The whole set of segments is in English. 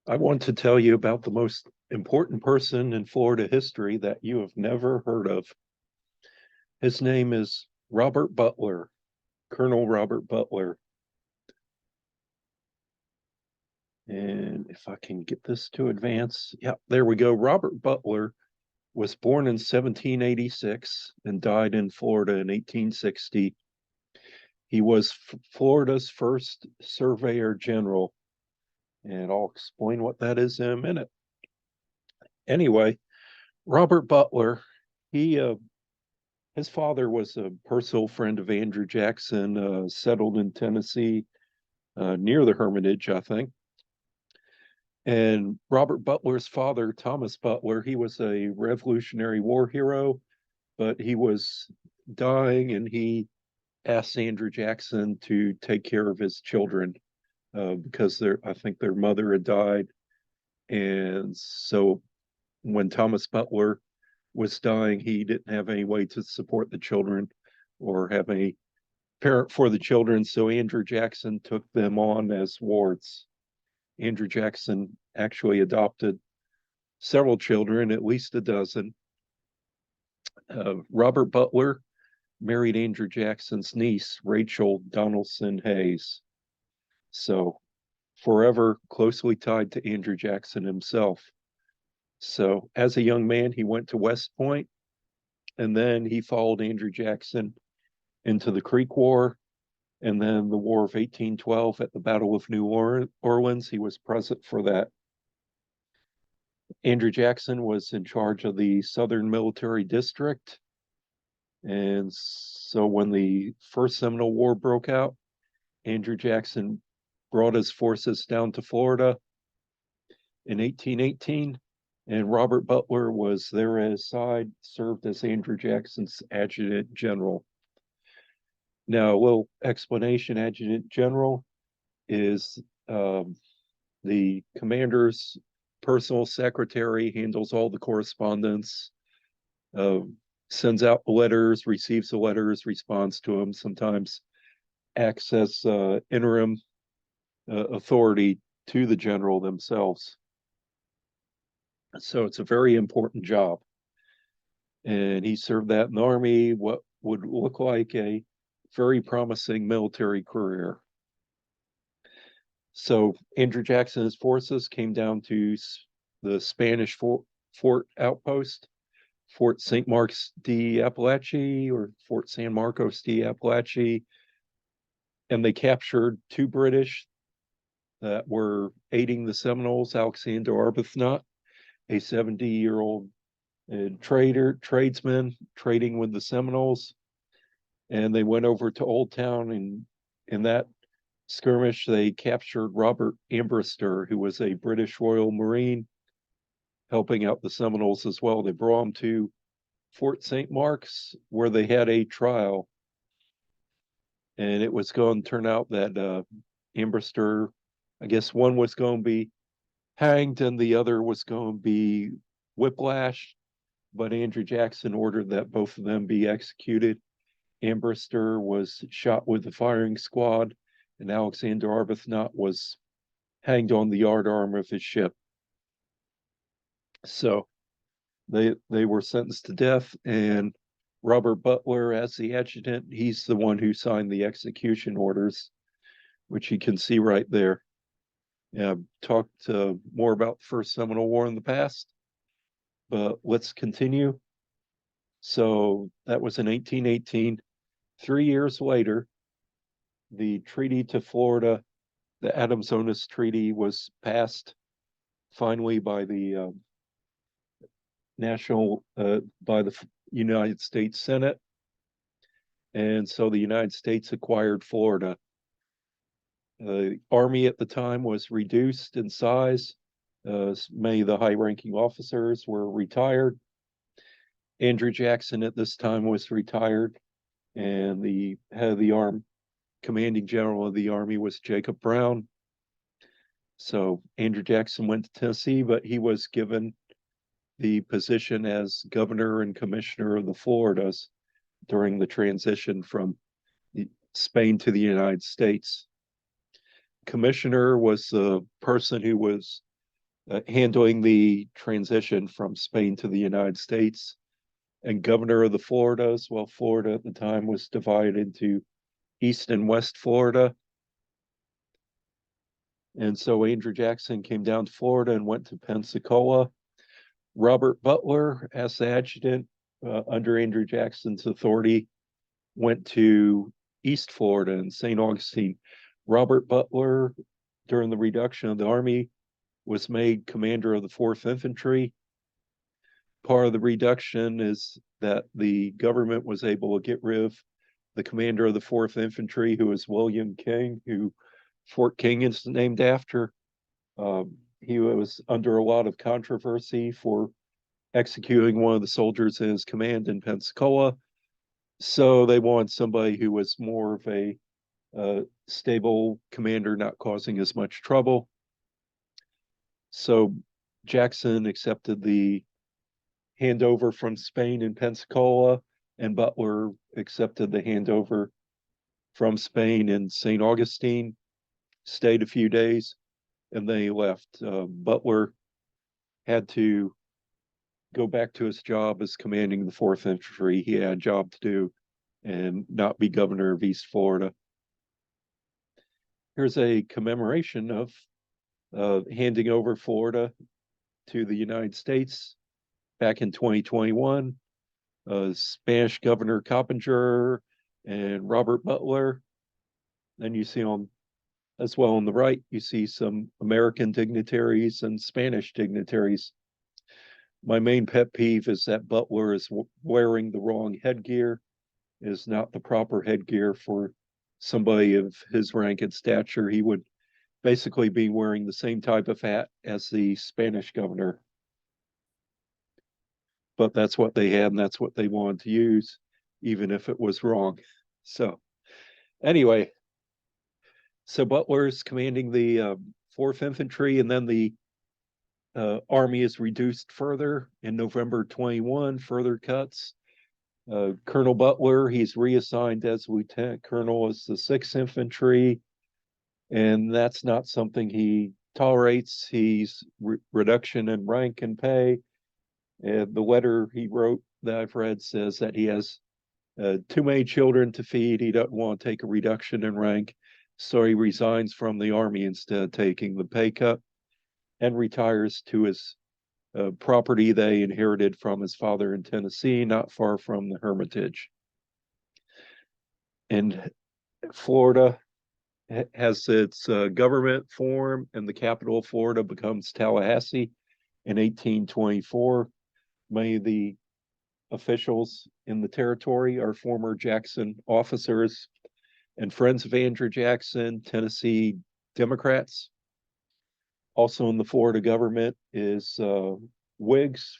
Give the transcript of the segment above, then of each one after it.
I want to tell you about the most important person in Florida history that you have never heard of. His name is Robert Butler, Colonel Robert Butler. And if I can get this to advance, yeah, there we go. Robert Butler was born in 1786 and died in Florida in 1860. He was Florida's first Surveyor General, and I'll explain what that is in a minute. Anyway, Robert Butler, he his father was a personal friend of Andrew Jackson, settled in Tennessee near the Hermitage, I think. And Robert Butler's father, Thomas Butler, he was a Revolutionary War hero, but he was dying and he asked Andrew Jackson to take care of his children because I think their mother had died. And so when Thomas Butler was dying, he didn't have any way to support the children or have any parent for the children. So Andrew Jackson took them on as wards. Andrew Jackson actually adopted several children, at least a dozen. Robert Butler married Andrew Jackson's niece, Rachel Donaldson Hayes. So forever closely tied to Andrew Jackson himself. So as a young man, he went to West Point, and then he followed Andrew Jackson into the Creek War, and then the War of 1812 at the Battle of New Orleans. He was present for that. Andrew Jackson was in charge of the Southern Military District. And so when the First Seminole War broke out, Andrew Jackson brought his forces down to Florida in 1818, and Robert Butler was there at his side, served as Andrew Jackson's adjutant general. Now, a little explanation. Adjutant general is the commander's personal secretary, handles all the correspondence, sends out the letters, receives the letters, responds to them, sometimes acts as interim authority to the general themselves. So it's a very important job. And he served that in the Army, what would look like a very promising military career. So Andrew Jackson's forces came down to the Spanish fort outpost, Fort St. Mark's de Apalache or Fort San Marcos de Apalache, and they captured two British that were aiding the Seminoles, Alexander Arbuthnot, a 70-year-old tradesman trading with the Seminoles, and they went over to Old Town, and in that skirmish, they captured Robert Ambrister, who was a British Royal Marine, helping out the Seminoles as well. They brought him to Fort St. Mark's, where they had a trial. And it was going to turn out that Ambrister, I guess one was going to be hanged and the other was going to be whiplashed. But Andrew Jackson ordered that both of them be executed. Ambrister was shot with the firing squad, and Alexander Arbuthnot was hanged on the yardarm of his ship. So they were sentenced to death, and Robert Butler, as the adjutant, he's the one who signed the execution orders, which you can see right there. Yeah, talked more about the First Seminole War in the past, but let's continue. So that was in 1818. 3 years later, the treaty to Florida, the Adams Onis Treaty, was passed finally by the by the United States Senate. And so the United States acquired Florida. The Army at the time was reduced in size. Many of the high-ranking officers were retired. Andrew Jackson at this time was retired, and the head of the commanding general of the Army was Jacob Brown. So Andrew Jackson went to Tennessee, but he was given the position as governor and commissioner of the Floridas during the transition from Spain to the United States. Commissioner was the person who was handling the transition from Spain to the United States, and governor of the Floridas. Well, Florida at the time was divided into East and West Florida. And so Andrew Jackson came down to Florida and went to Pensacola. Robert Butler, as the adjutant under Andrew Jackson's authority, went to East Florida and St. Augustine. Robert Butler, during the reduction of the Army, was made commander of the 4th Infantry. Part of the reduction is that the government was able to get rid of the commander of the 4th Infantry, who was William King, who Fort King is named after. He was under a lot of controversy for executing one of the soldiers in his command in Pensacola. So they wanted somebody who was more of a stable commander, not causing as much trouble. So Jackson accepted the handover from Spain in Pensacola, and Butler accepted the handover from Spain in St. Augustine, stayed a few days, and they left. Butler had to go back to his job as commanding the 4th Infantry. He had a job to do and not be governor of East Florida. Here's a commemoration of handing over Florida to the United States back in 2021. Spanish Governor Coppinger and Robert Butler. Then you see on, as well on the right, you see some American dignitaries and Spanish dignitaries. My main pet peeve is that Butler is wearing the wrong headgear, is not the proper headgear for somebody of his rank and stature. He would basically be wearing the same type of hat as the Spanish governor. But that's what they had and that's what they wanted to use, even if it was wrong. So anyway, so Butler's commanding the 4th Infantry, and then the Army is reduced further in November 21, further cuts. Colonel Butler, he's reassigned as Lieutenant Colonel as the 6th Infantry, and that's not something he tolerates. He's reduction in rank and pay. The letter he wrote that I've read says that he has too many children to feed. He doesn't want to take a reduction in rank, so he resigns from the Army instead of taking the pay cut, and retires to his property they inherited from his father in Tennessee, not far from the Hermitage. And Florida has its government form, and the capital of Florida becomes Tallahassee in 1824. Many of the officials in the territory are former Jackson officers and friends of Andrew Jackson, Tennessee Democrats. Also in the Florida government is Whigs,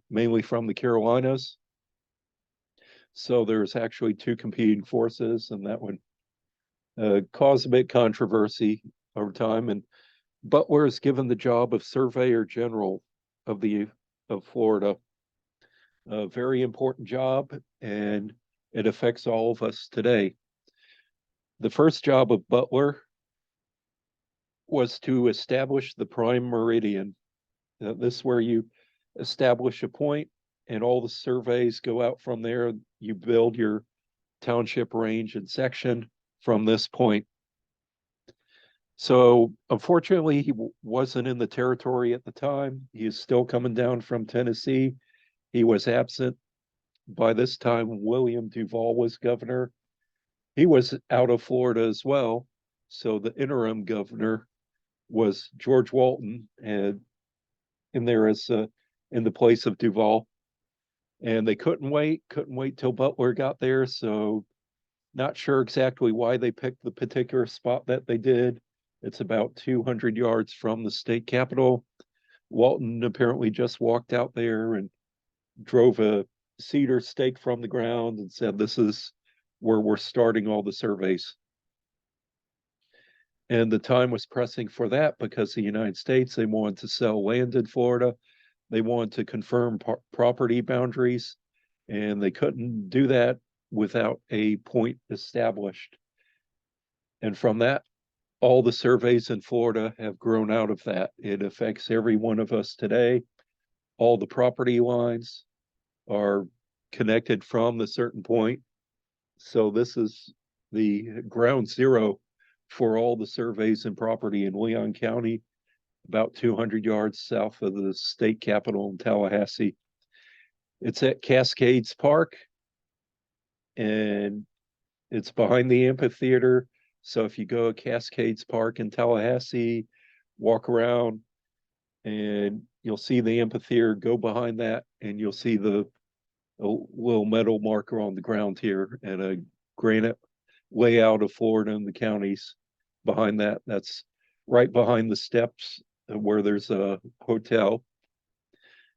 mainly from the Carolinas. So there's actually two competing forces, and that would cause a bit controversy over time. And Butler is given the job of Surveyor General of Florida. A very important job, and it affects all of us today. The first job of Butler was to establish the Prime Meridian. This is where you establish a point, and all the surveys go out from there. You build your township range and section from this point. So unfortunately, he wasn't in the territory at the time. He is still coming down from Tennessee. He was absent. By this time, William Duval was governor. He was out of Florida as well. So the interim governor was George Walton, and in there as in the place of Duval. And they couldn't wait till Butler got there. So not sure exactly why they picked the particular spot that they did. It's about 200 yards from the state capitol. Walton apparently just walked out there and drove a cedar stake from the ground and said, "This is where we're starting all the surveys." And the time was pressing for that because the United States, they wanted to sell land in Florida. They wanted to confirm property boundaries, and they couldn't do that without a point established. And from that all the surveys in Florida have grown out of that. It affects every one of us today. All the property lines are connected from the certain point. So this is the ground zero for all the surveys and property in Leon County, about 200 yards south of the state capitol in Tallahassee. It's at Cascades Park, and it's behind the amphitheater. So if you go to Cascades Park in Tallahassee, walk around, and you'll see the amphitheater, go behind that, and you'll see the a little metal marker on the ground here and a granite layout of Florida and the counties behind that. That's right behind the steps where there's a hotel.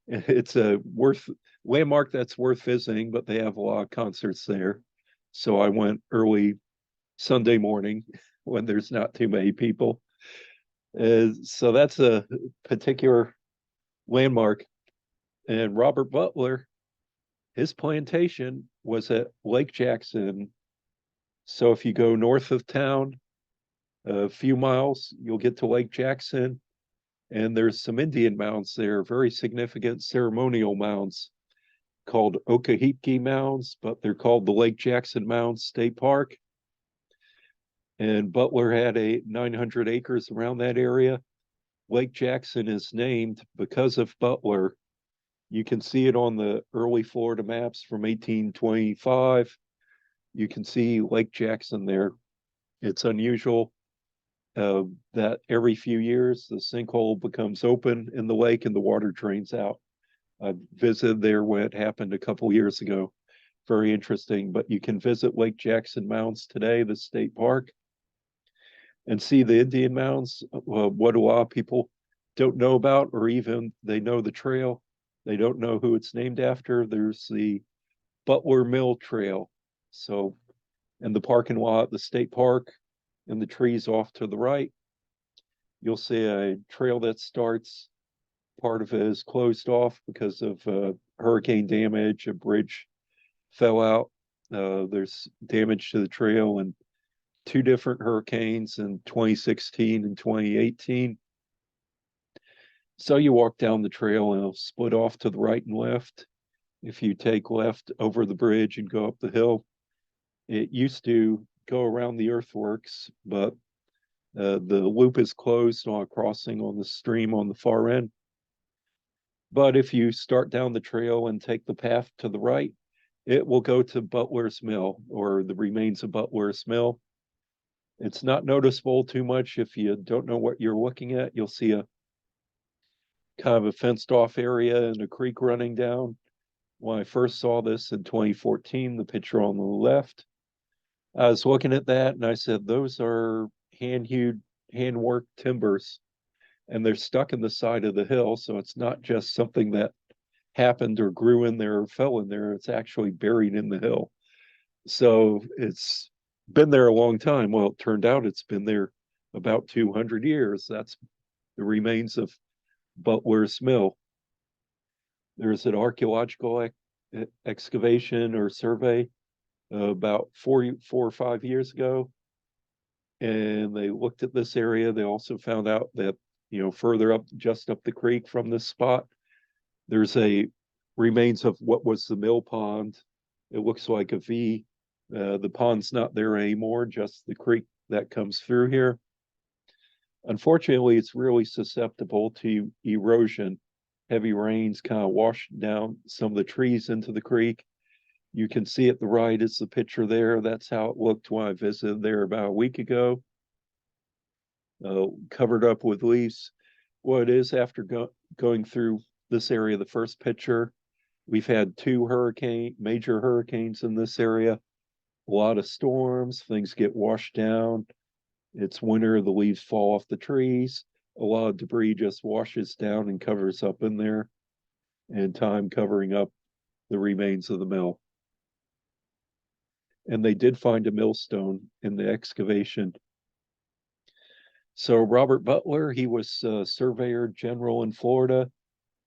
It's a worth landmark that's worth visiting, but they have a lot of concerts there. So I went early Sunday morning when there's not too many people. So that's a particular landmark. And Robert Butler, his plantation was at Lake Jackson. So if you go north of town a few miles, you'll get to Lake Jackson. And there's some Indian mounds there, very significant ceremonial mounds called Okahiki Mounds, but they're called the Lake Jackson Mounds State Park. And Butler had 900 acres around that area. Lake Jackson is named because of Butler. You can see it on the early Florida maps from 1825. You can see Lake Jackson there. It's unusual that every few years the sinkhole becomes open in the lake and the water drains out. I visited there when it happened a couple years ago. Very interesting, but you can visit Lake Jackson Mounds today, the state park, and see the Indian mounds. What a lot of people don't know about, or even they know the trail, they don't know who it's named after. There's the Butler Mill Trail. So, in the parking lot, the state park, and the trees off to the right, you'll see a trail that starts. Part of it is closed off because of hurricane damage. A bridge fell out. There's damage to the trail in two different hurricanes in 2016 and 2018. So you walk down the trail and it'll split off to the right and left. If you take left over the bridge and go up the hill, it used to go around the earthworks, but the loop is closed on a crossing on the stream on the far end. But if you start down the trail and take the path to the right, it will go to Butler's Mill, or the remains of Butler's Mill. It's not noticeable too much if you don't know what you're looking at. You'll see a kind of a fenced off area and a creek running down. When I first saw this in 2014, the picture on the left, I was looking at that and I said, those are hand-hewed, hand-worked timbers, and they're stuck in the side of the hill. So it's not just something that happened or grew in there or fell in there. It's actually buried in the hill. So it's been there a long time. Well, it turned out it's been there about 200 years. That's the remains of Butler's Mill. There's an archaeological excavation or survey about 4 or 5 years ago, and they looked at this area. They also found out that, further up, just up the creek from this spot, there's a remains of what was the mill pond. It looks like a V. The pond's not there anymore, just the creek that comes through here. Unfortunately, it's really susceptible to erosion. Heavy rains kind of wash down some of the trees into the creek. You can see at the right is the picture there. That's how it looked when I visited there about a week ago. Covered up with leaves. What it is after going through this area, the first picture, we've had two major hurricanes in this area. A lot of storms, things get washed down. It's winter, the leaves fall off the trees. A lot of debris just washes down and covers up in there, and time covering up the remains of the mill. And they did find a millstone in the excavation. So Robert Butler, he was Surveyor General in Florida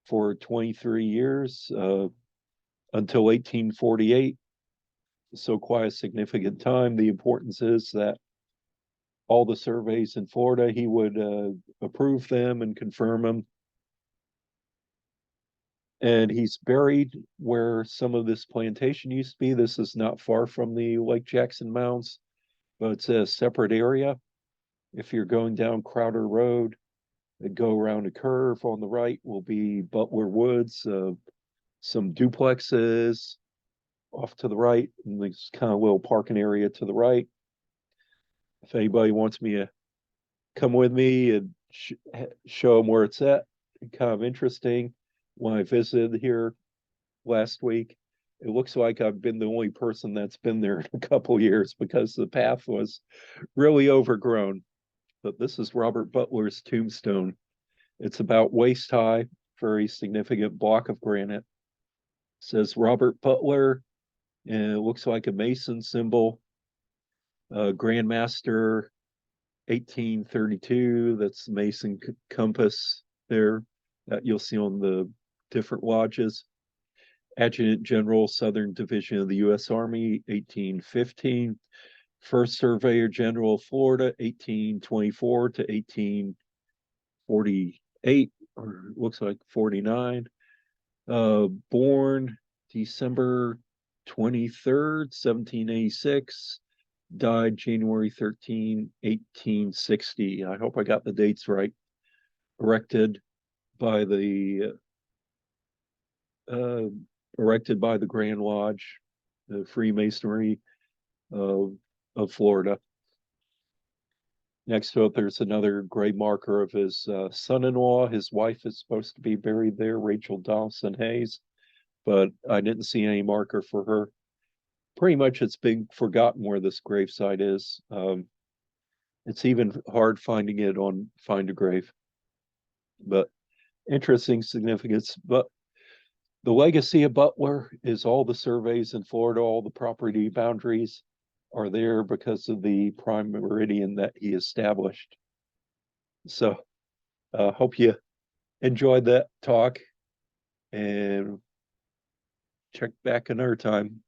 for 23 years until 1848. So quite a significant time. The importance is that all the surveys in Florida. He would approve them and confirm them. And he's buried where some of this plantation used to be. This is not far from the Lake Jackson Mounds, but it's a separate area. If you're going down Crowder Road, go around a curve on the right will be Butler Woods, some duplexes off to the right, and this kind of little parking area to the right. If anybody wants me to come with me and show them where it's at, kind of interesting. When I visited here last week, it looks like I've been the only person that's been there in a couple years because the path was really overgrown. But this is Robert Butler's tombstone. It's about waist high, very significant block of granite. It says Robert Butler, and it looks like a Mason symbol. Grandmaster 1832, that's the Mason compass there that you'll see on the different lodges. Adjutant General, Southern Division of the U.S. Army, 1815. First Surveyor General of Florida, 1824 to 1848, or looks like 49. Born December 23rd, 1786. Died January 13, 1860. I hope I got the dates right. Erected by the Grand Lodge, the Freemasonry of Florida. Next to it, there's another grave marker of his son-in-law. His wife is supposed to be buried there, Rachel Donaldson Hayes, but I didn't see any marker for her. Pretty much it's been forgotten where this gravesite is. It's even hard finding it on Find a Grave, but interesting significance. But the legacy of Butler is all the surveys in Florida, all the property boundaries are there because of the Prime Meridian that he established. So hope you enjoyed that talk, and check back another time.